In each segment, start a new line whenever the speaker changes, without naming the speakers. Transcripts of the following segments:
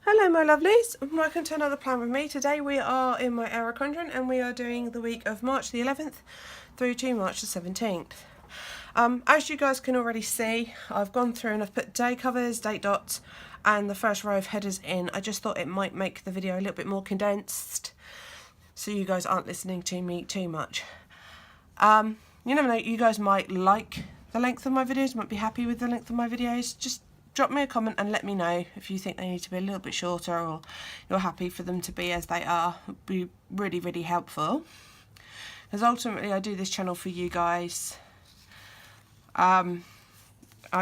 Hello my lovelies, welcome to another plan with me. Today we are in my Erin Condren and we are doing the week of March the 11th through to March the 17th. As you guys can already see, I've gone through and I've put day covers, date dots and the first row of headers in. I just thought it might make the video a little bit more condensed so you guys aren't listening to me too much. You never know, you guys might like the length of my videos, might be happy with the length of my videos. Just drop me a comment and let me know if you think they need to be a little bit shorter or you're happy for them to be as they are. It would be really, really helpful. Because ultimately I do this channel for you guys. I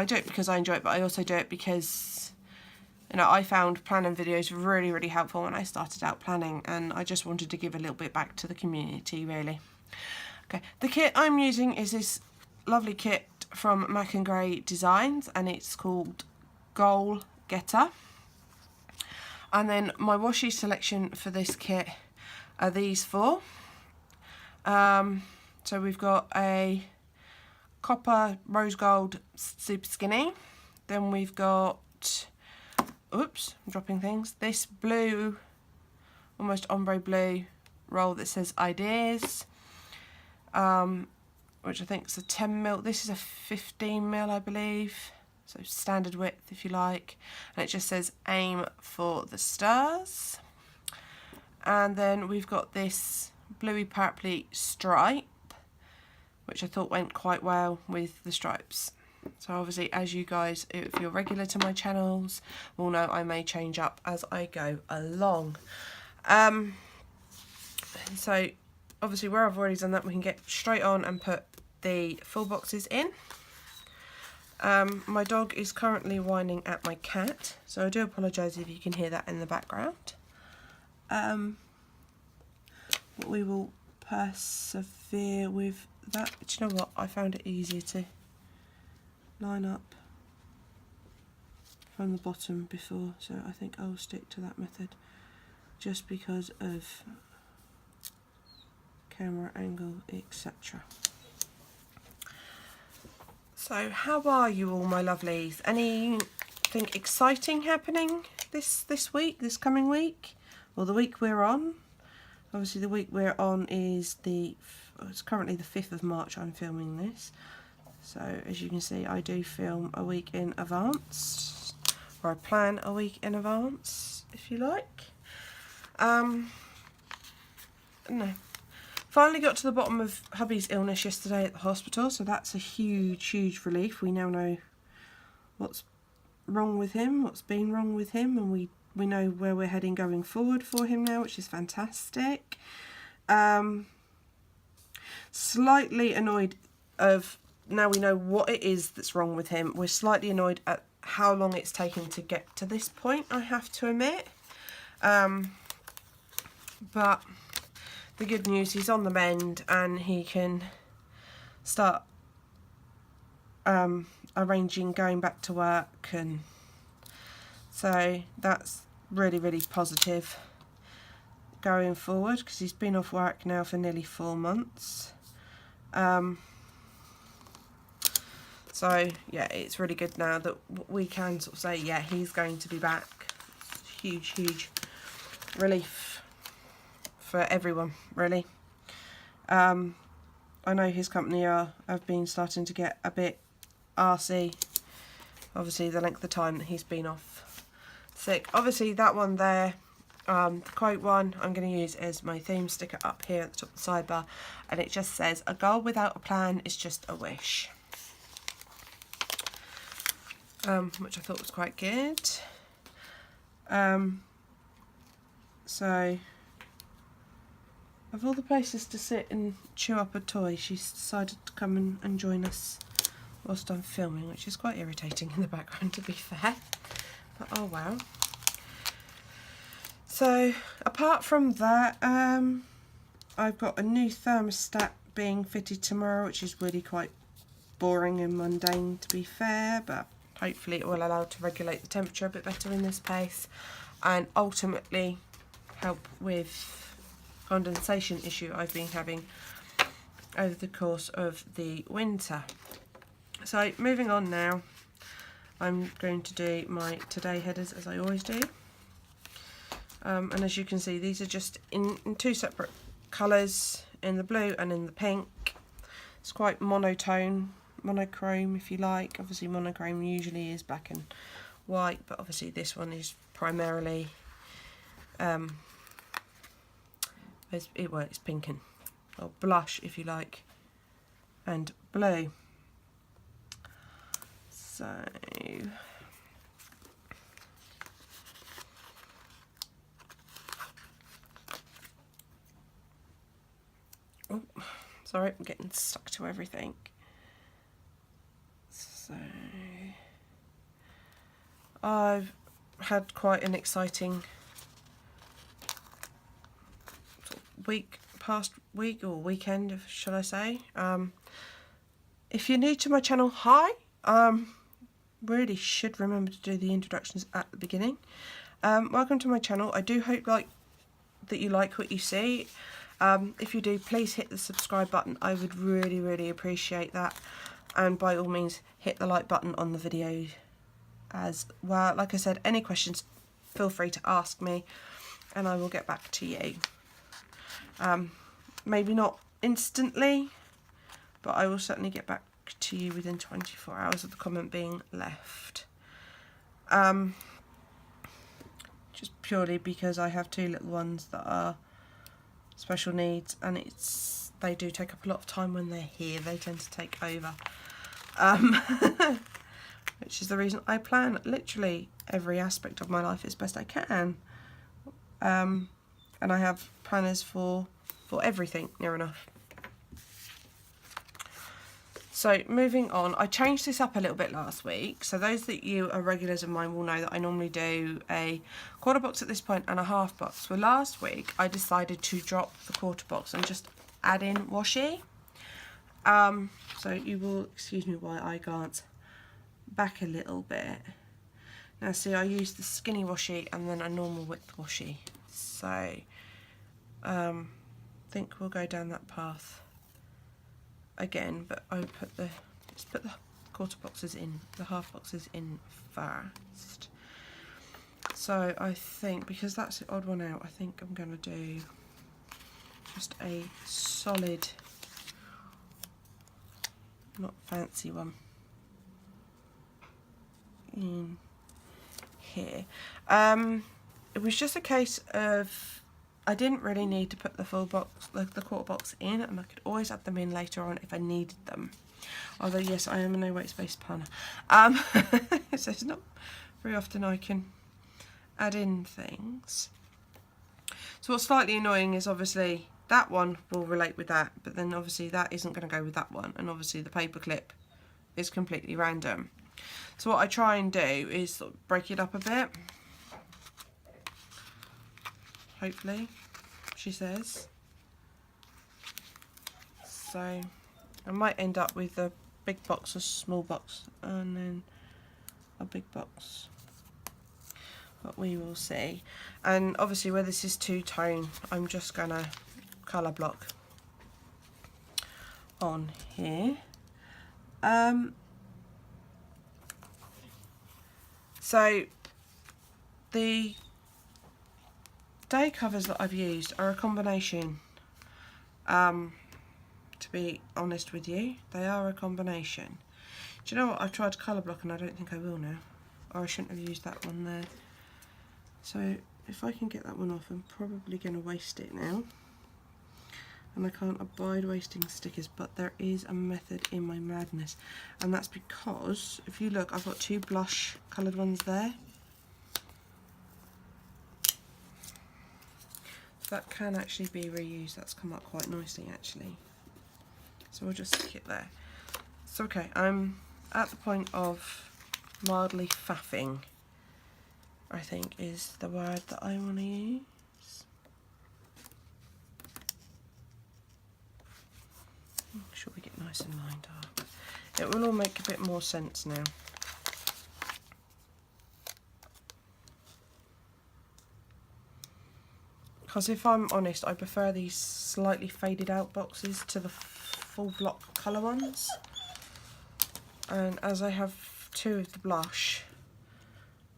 do it because I enjoy it, but I also do it because, you know, I found planning videos really, really helpful when I started out planning, and I just wanted to give a little bit back to the community, really. Okay, the kit I'm using is this lovely kit from MacAndGrayDesigns, and it's called Goal Getter. And then my washi selection for this kit are these four. So we've got a copper rose gold super skinny, then we've got, oops, I'm dropping things, this blue, almost ombre blue roll that says ideas, which I think is a 10mm. This is a 15mm, I believe, so standard width if you like, and it just says aim for the stars. And then we've got this bluey purpley stripe, which I thought went quite well with the stripes. So obviously, as you guys, if you're regular to my channels, will know, I may change up as I go along. So obviously where I've already done that, we can get straight on and put the full boxes in. My dog is currently whining at my cat, so I do apologise if you can hear that in the background. But we will persevere with that. Do you know what? I found it easier to line up from the bottom before, so I think I'll stick to that method just because of camera angle, etc. So how are you all, my lovelies? Anything exciting happening this coming week, or the week we're on? Obviously the week we're on is it's currently the 5th of March I'm filming this. So as you can see, I do film a week in advance, or I plan a week in advance, if you like. No. Finally got to the bottom of hubby's illness yesterday at the hospital, so that's a huge, huge relief. We now know what's wrong with him, what's been wrong with him, and we know where we're heading going forward for him now, which is fantastic. Slightly annoyed of, now we know what it is that's wrong with him, we're slightly annoyed at how long it's taken to get to this point, I have to admit. But the good news, he's on the mend and he can start arranging going back to work, and so that's really, really positive going forward, because he's been off work now for nearly 4 months. So yeah, it's really good now that we can sort of say, yeah, he's going to be back. Huge, huge relief for everyone, really. I know his company have been starting to get a bit arsey, obviously the length of time that he's been off sick. Obviously that one there, the quote one, I'm going to use as my theme sticker up here at the top of the sidebar, and it just says, a goal without a plan is just a wish. Which I thought was quite good. So of all the places to sit and chew up a toy, she's decided to come and join us whilst I'm filming, which is quite irritating in the background, to be fair. But oh well. So apart from that, I've got a new thermostat being fitted tomorrow, which is really quite boring and mundane, to be fair, but hopefully it will allow to regulate the temperature a bit better in this place, and ultimately help with condensation issue I've been having over the course of the winter. So moving on now, I'm going to do my today headers as I always do. And as you can see, these are just in two separate colours, in the blue and in the pink. It's quite monochrome if you like. Obviously monochrome usually is black and white, but obviously this one is primarily it's pink and, or blush if you like, and blue. So oh, sorry, I'm getting stuck to everything. So I've had quite an exciting past week or weekend, shall I say. If you're new to my channel, hi. Really should remember to do the introductions at the beginning. Welcome to my channel. I do hope that you like what you see. If you do, please hit the subscribe button. I would really appreciate that. And by all means, hit the like button on the video as well. Like I said, any questions, feel free to ask me and I will get back to you. Maybe not instantly, but I will certainly get back to you within 24 hours of the comment being left. Just purely because I have two little ones that are special needs, and they do take up a lot of time when they're here. They tend to take over, which is the reason I plan literally every aspect of my life as best I can. And I have planners for everything, near enough. So moving on, I changed this up a little bit last week. So those that you are regulars of mine will know that I normally do a quarter box at this point and a half box. Well, last week I decided to drop the quarter box and just add in washi. So you will excuse me while I glance back a little bit. Now see, I used the skinny washi and then a normal width washi. So I think we'll go down that path again, but I just put the quarter boxes in, the half boxes in first. So I think, because that's the odd one out, I think I'm going to do just a solid, not fancy one in here. It was just a case of I didn't really need to put the full box, the quarter box in, and I could always add them in later on if I needed them. Although yes, I am a no weight space planner, so it's not very often I can add in things. So what's slightly annoying is obviously that one will relate with that, but then obviously that isn't going to go with that one, and obviously the paper clip is completely random. So what I try and do is sort of break it up a bit. Hopefully, she says. So I might end up with a big box, a small box, and then a big box, but we will see. And obviously where this is two-tone, I'm just gonna colour block on here. So the day covers that I've used are a combination, to be honest with you. They are a combination. Do you know what? I've tried to colour block and I don't think I will now, or I shouldn't have used that one there. So if I can get that one off, I'm probably going to waste it now, and I can't abide wasting stickers, but there is a method in my madness, and that's because if you look, I've got two blush coloured ones there. That can actually be reused. That's come up quite nicely actually, so we'll just stick it there. So okay, I'm at the point of mildly faffing, I think is the word that I want to use. Make sure we get nice and lined up. It will all make a bit more sense now. Because if I'm honest, I prefer these slightly faded out boxes to the full block colour ones. And as I have two of the blush,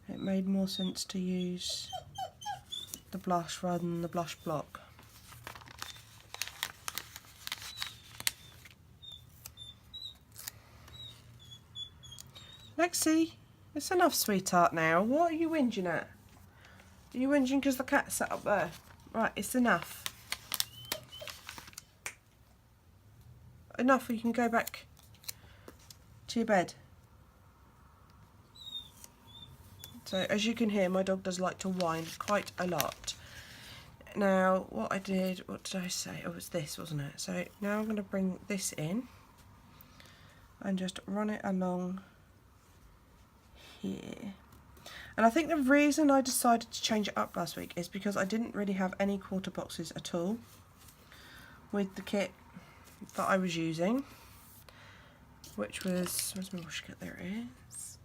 it made more sense to use the blush rather than the blush block. Lexi, it's enough, sweetheart, now. What are you whinging at? Are you whinging because the cat's sat up there? Right, it's enough. Enough, or you can go back to your bed. So, as you can hear, my dog does like to whine quite a lot. Now, what did I say? Oh, it was this, wasn't it? So, now I'm going to bring this in and just run it along here. And I think the reason I decided to change it up last week is because I didn't really have any quarter boxes at all with the kit that I was using, which was, where's my wash kit? There it is.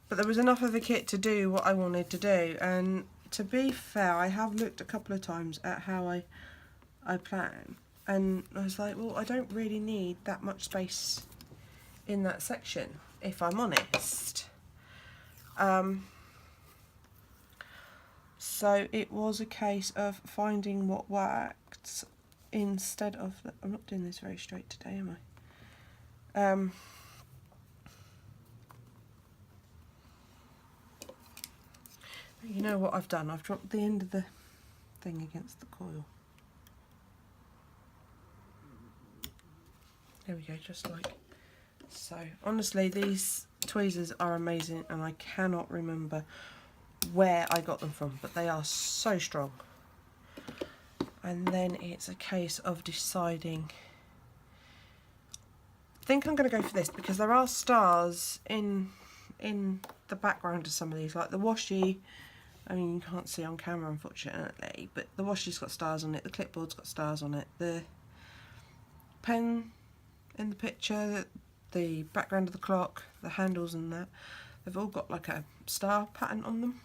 But there was enough of a kit to do what I wanted to do, and to be fair, I have looked a couple of times at how I plan, and I was like, well, I don't really need that much space in that section, if I'm honest. So it was a case of finding what worked instead of, I'm not doing this very straight today, am I? You know what I've done? I've dropped the end of the thing against the coil. There we go, just like so. Honestly, these tweezers are amazing, and I cannot remember where I got them from, but they are so strong. And then it's a case of deciding. I think I'm going to go for this because there are stars in the background of some of these, like the washi. I mean, you can't see on camera, unfortunately, but the washi's got stars on it, the clipboard's got stars on it, the pen in the picture, the background of the clock, the handles and that, they've all got like a star pattern on them.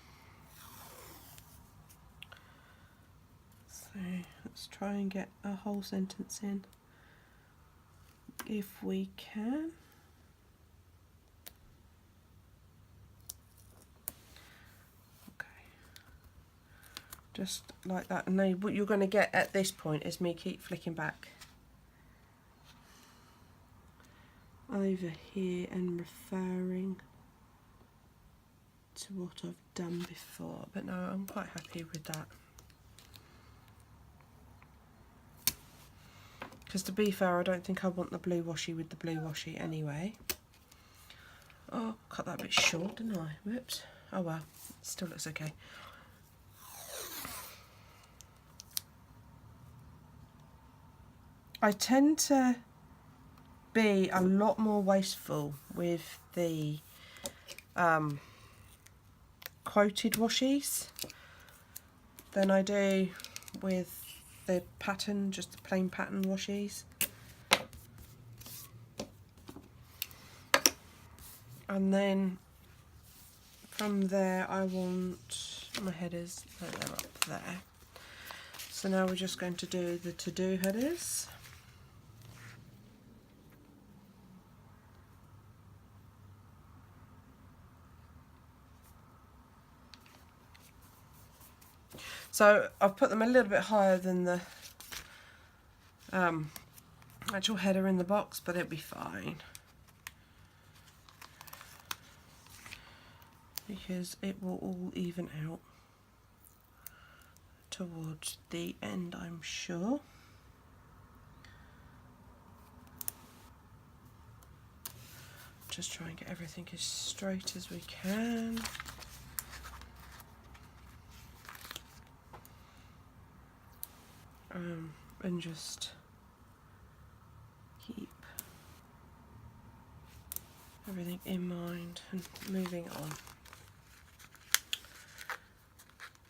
So let's try and get a whole sentence in if we can. Just like that, and then what you're going to get at this point is me keep flicking back over here and referring to what I've done before, but no, I'm quite happy with that, because to be fair, I don't think I want the blue washi with the blue washi anyway. Oh, cut that a bit short, didn't I? Whoops. Oh well, it still looks okay. I tend to be a lot more wasteful with the quoted washies than I do with the pattern, just the plain pattern washies. And then from there I want my headers, they're up there. So now we're just going to do the to-do headers. So I've put them a little bit higher than the actual header in the box, but it'll be fine, because it will all even out towards the end, I'm sure. Just try and get everything as straight as we can. And just keep everything in mind and moving on.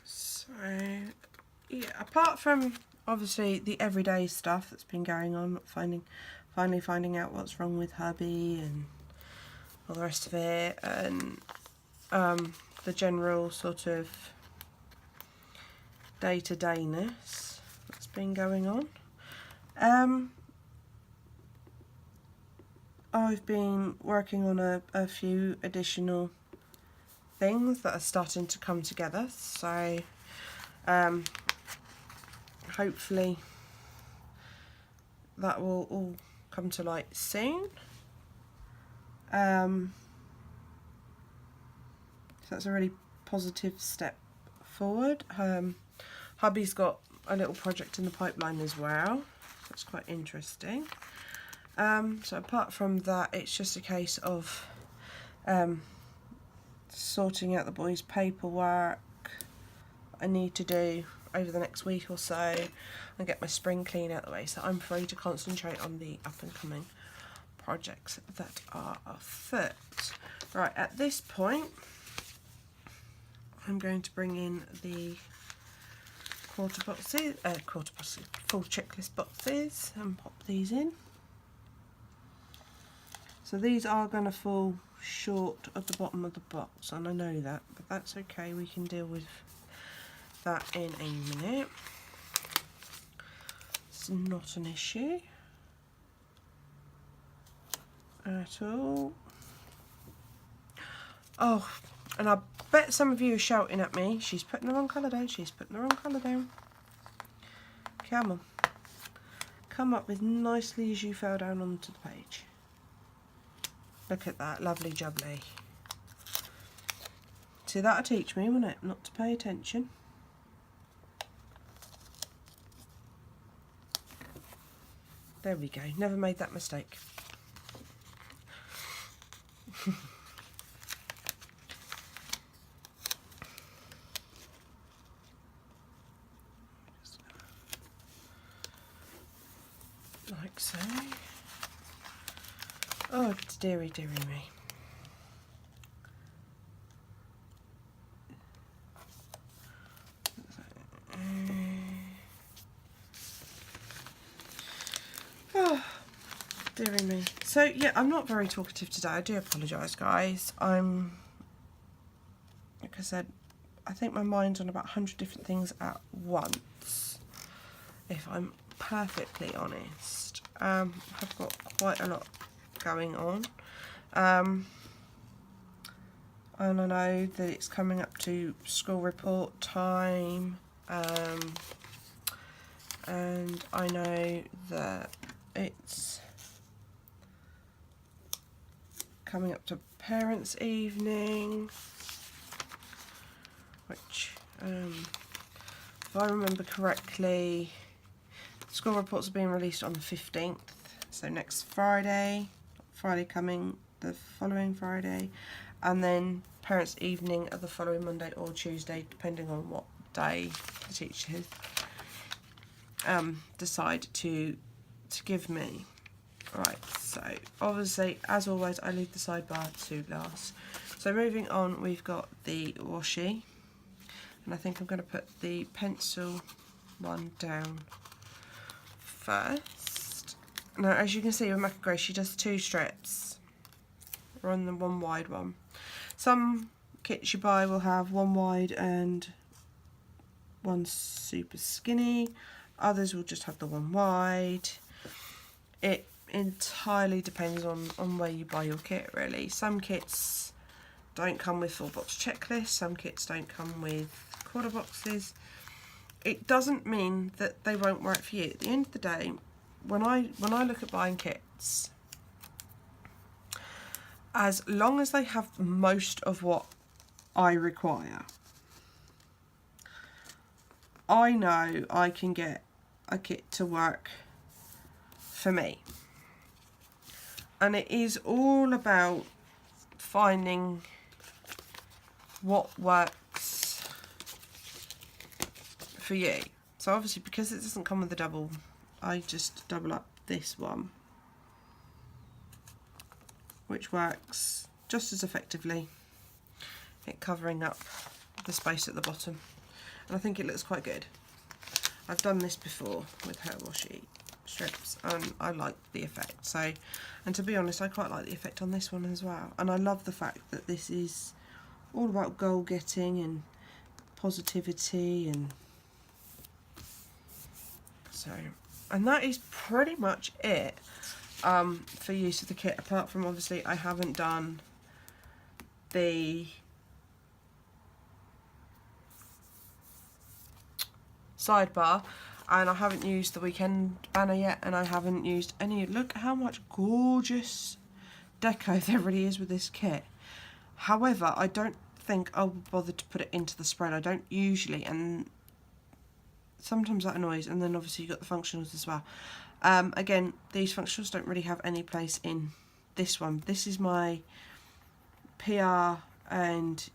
So yeah, apart from obviously the everyday stuff that's been going on, finally finding out what's wrong with hubby and all the rest of it, and the general sort of day-to-dayness that's been going on. I've been working on a few additional things that are starting to come together, so hopefully that will all come to light soon. So that's a really positive step forward. Hubby's got a little project in the pipeline as well. That's quite interesting. So apart from that, it's just a case of sorting out the boys' paperwork I need to do over the next week or so and get my spring clean out of the way, so I'm free to concentrate on the up and coming projects that are afoot. Right, at this point I'm going to bring in the full checklist boxes and pop these in. So these are going to fall short at the bottom of the box, and I know that, but that's okay, we can deal with that in a minute. It's not an issue at all. Oh, and I bet some of you are shouting at me, she's putting the wrong colour down, she's putting the wrong colour down. Come on. Come up as nicely as you fell down onto the page. Look at that, lovely jubbly. See, that'll teach me, won't it, not to pay attention. There we go, never made that mistake. Like so. Oh, dearie, dearie me. Oh, dearie me. So, yeah, I'm not very talkative today. I do apologise, guys. Like I said, I think my mind's on about 100 different things at once, if I'm perfectly honest. I've got quite a lot going on, and I know that it's coming up to school report time, and I know that it's coming up to parents' evening, which if I remember correctly, school reports are being released on the 15th, so next Friday coming, the following Friday, and then parents' evening of the following Monday or Tuesday, depending on what day the teachers decide to give me. Right, so obviously, as always, I leave the sidebar to last. So moving on, we've got the washi, and I think I'm going to put the pencil one down first. Now, as you can see with MacAndGray, she does 2 strips rather than one wide one. Some kits you buy will have one wide and one super skinny. Others will just have the one wide. It entirely depends on where you buy your kit, really. Some kits don't come with full box checklists. Some kits don't come with quarter boxes. It doesn't mean that they won't work for you. At the end of the day, when I look at buying kits, as long as they have most of what I require, I know I can get a kit to work for me. And it is all about finding what works for you. So obviously, because it doesn't come with a double, I just double up this one, which works just as effectively at covering up the space at the bottom, and I think it looks quite good. I've done this before with her washi strips and I like the effect. So, and to be honest, I quite like the effect on this one as well, and I love the fact that this is all about goal getting and positivity, and so, and that is pretty much it for use of the kit, apart from obviously I haven't done the sidebar, and I haven't used the weekend banner yet, and I haven't used any. Look how much gorgeous deco there really is with this kit. However, I don't think I'll bother to put it into the spread. I don't usually, and sometimes that annoys. And then obviously you've got the functionals as well. Again, these functionals don't really have any place in this one. This is my PR and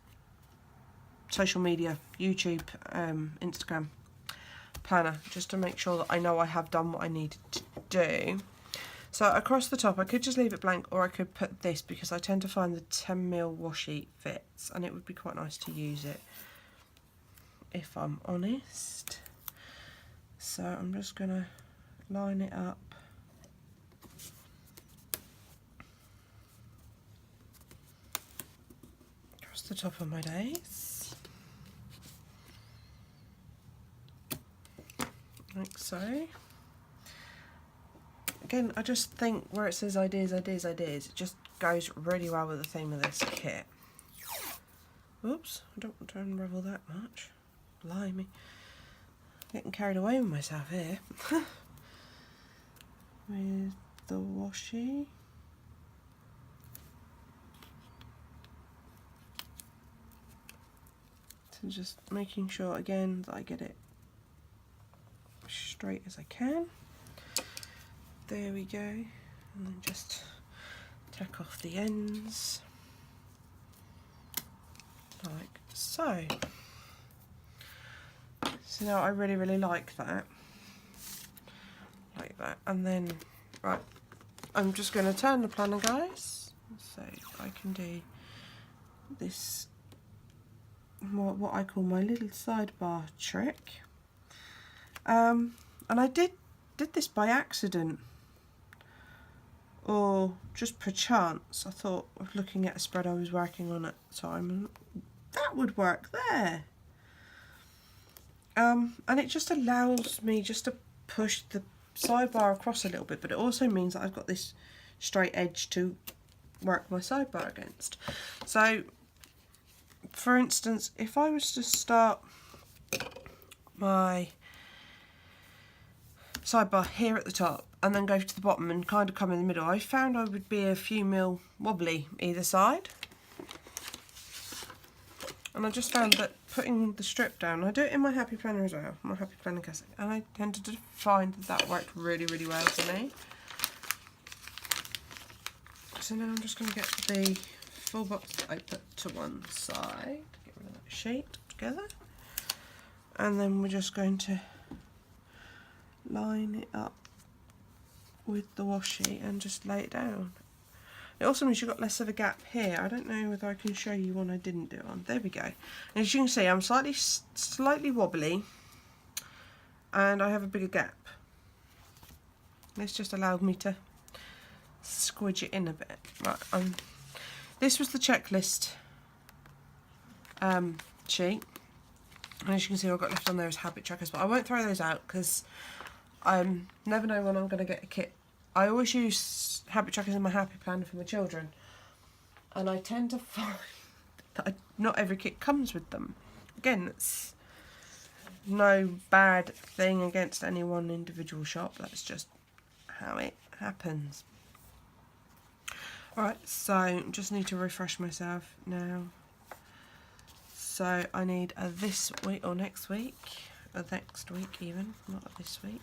social media, YouTube, Instagram planner, just to make sure that I know I have done what I needed to do. So across the top I could just leave it blank, or I could put this, because I tend to find the 10mm washi fits and it would be quite nice to use it, if I'm honest. So I'm just going to line it up. Across the top of my days. Like so. Again, I just think where it says ideas, ideas, ideas, it just goes really well with the theme of this kit. Oops, I don't want to unravel that much. Blimey. Getting carried away with myself here. With the washi. So just making sure again that I get it straight as I can. There we go. And then just tack off the ends. Like so. So now I really, really like that. Like that. And then, right, I'm just going to turn the planner, guys. So I can do this, what I call my little sidebar trick. And I did this by accident. Or just perchance. I thought of looking at a spread I was working on at the time. That would work there. And it just allows me just to push the sidebar across a little bit, but it also means that I've got this straight edge to work my sidebar against. So, for instance, if I was to start my sidebar here at the top and then go to the bottom and kind of come in the middle, I found I would be a few mil wobbly either side. And I just found that putting the strip down, I do it in my Happy Planner as well, my Happy Planner cassock, and I tended to find that worked really, really well for me. So now I'm just going to get the full box that I put to one side, get rid of that sheet together, and then we're just going to line it up with the washi and just lay it down. It also means you've got less of a gap here. I don't know whether I can show you one I didn't do it on. There we go. And as you can see, I'm slightly wobbly, and I have a bigger gap. This just allowed me to squidge it in a bit. Right, this was the checklist sheet. And as you can see, what I've got left on there is habit trackers, but I won't throw those out because I never know when I'm going to get a kit. I always use habit trackers in my Happy Planner for my children, and I tend to find that not every kit comes with them. Again, it's no bad thing against any one individual shop, that's just how it happens. Alright, so just need to refresh myself now. So I need this week or next week, or next week even, not this week.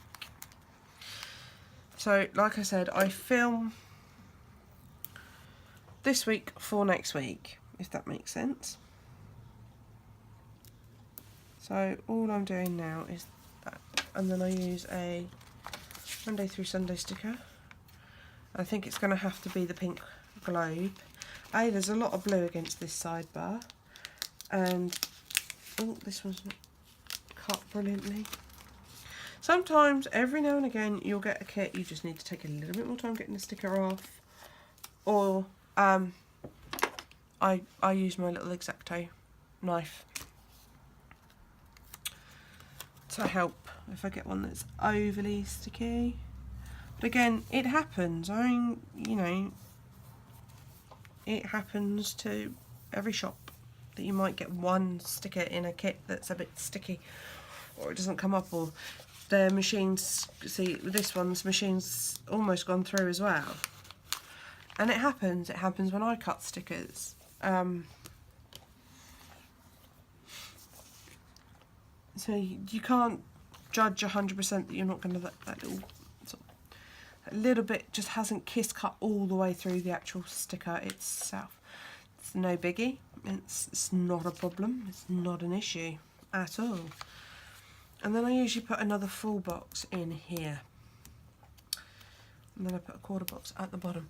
So, like I said, I film this week for next week, if that makes sense. So, all I'm doing now is that. And then I use a Monday through Sunday sticker. I think it's going to have to be the pink globe. There's a lot of blue against this sidebar. And, oh, this one's not cut brilliantly. Sometimes, every now and again, you'll get a kit, you just need to take a little bit more time getting the sticker off. Or, I use my little X-Acto knife to help if I get one that's overly sticky. But again, it happens. I mean, you know, it happens to every shop that you might get one sticker in a kit that's a bit sticky. or it doesn't come up, or their machines, see this one's machine's almost gone through as well. And it happens when I cut stickers. So you can't judge 100% that you're not going to let that little bit just hasn't kiss cut all the way through the actual sticker itself. It's no biggie. It's not a problem. It's not an issue at all. And then I usually put another full box in here. And then I put a quarter box at the bottom.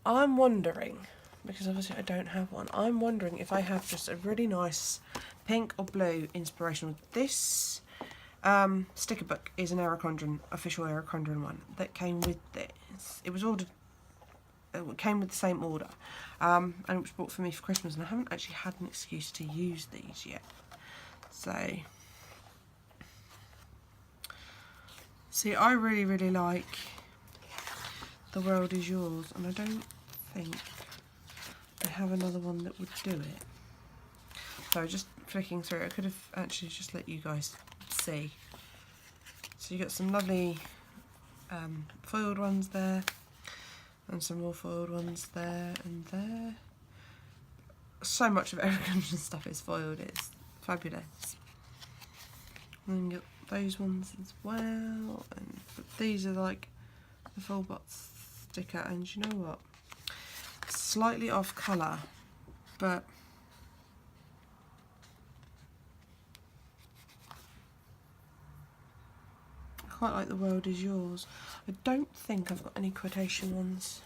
I'm wondering, because obviously I don't have one, I'm wondering if I have just a really nice pink or blue inspirational. This sticker book is an Erin Condren, official Erin Condren one that came with this. It was ordered, it came with the same order, and it was bought for me for Christmas, and I haven't actually had an excuse to use these yet. So, see, I really like The World Is Yours, and I don't think I have another one that would do it. So just flicking through, I could have actually just let you guys see. So you got some lovely foiled ones there, and some more foiled ones there and there. So much of Erin Condren stuff is foiled, it's fabulous. And you got those ones as well, and these are like the full box sticker, and you know what? Slightly off colour, but I quite like The World Is Yours. I don't think I've got any quotation ones.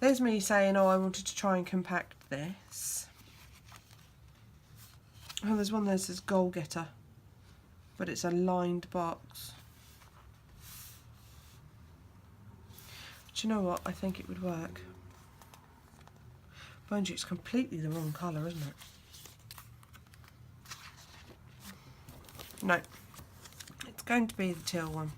There's me saying, oh, I wanted to try and compact this. Oh, there's one that says Goal Getter, but it's a lined box. But you know what? I think it would work. Mind you, it's completely the wrong colour, isn't it? No. It's going to be the teal one.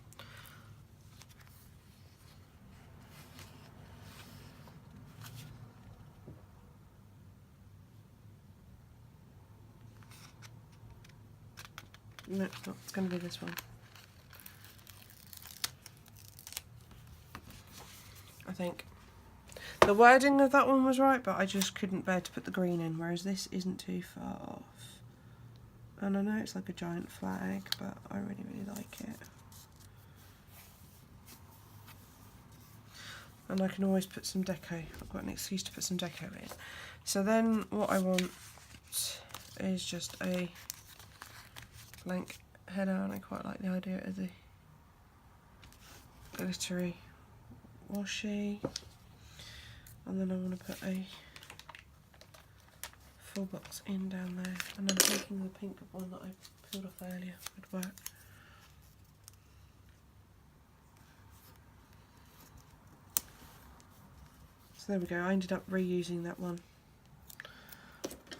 No, it's not. It's going to be this one. I think. The wording of that one was right, but I just couldn't bear to put the green in, whereas this isn't too far off. And I know it's like a giant flag, but I really like it. And I can always put some deco. I've got an excuse to put some deco in. So then what I want is just a blank header, and I quite like the idea of the glittery washi. And then I want to put a full box in down there, and I'm taking the pink one that I peeled off earlier would work. So there we go, I ended up reusing that one.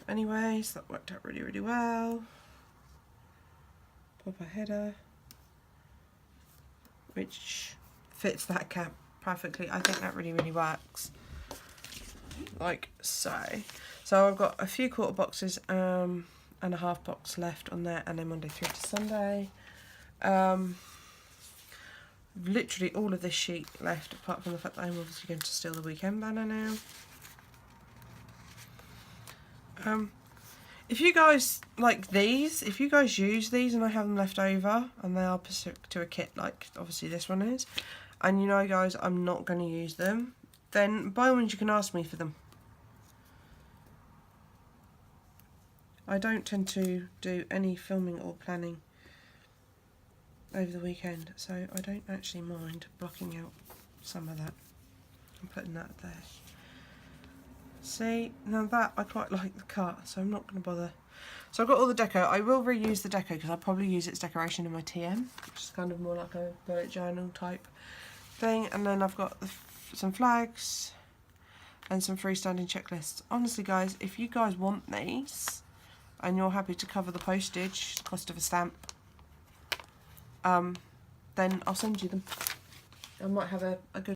Anyway, so that worked out really well. Pop a header, which fits that cap perfectly. I think that really works. Like so. So I've got a few quarter boxes and a half box left on there, and then Monday through to Sunday. Literally all of this sheet left, apart from the fact that I'm obviously going to steal the weekend banner now. If you guys like these, if you guys use these and I have them left over and they are specific to a kit like obviously this one is, and you know guys I'm not going to use them, then by all means you can ask me for them. I don't tend to do any filming or planning over the weekend, so I don't actually mind blocking out some of that and putting that there. See, now that I quite like the cut, so I'm not going to bother. So I've got all the deco. I will reuse the deco because I'll probably use its decoration in my TM, which is kind of more like a bullet journal type thing. And then I've got some flags and some freestanding checklists. Honestly guys, if you guys want these and you're happy to cover the postage, the cost of a stamp, then I'll send you them. I might have a good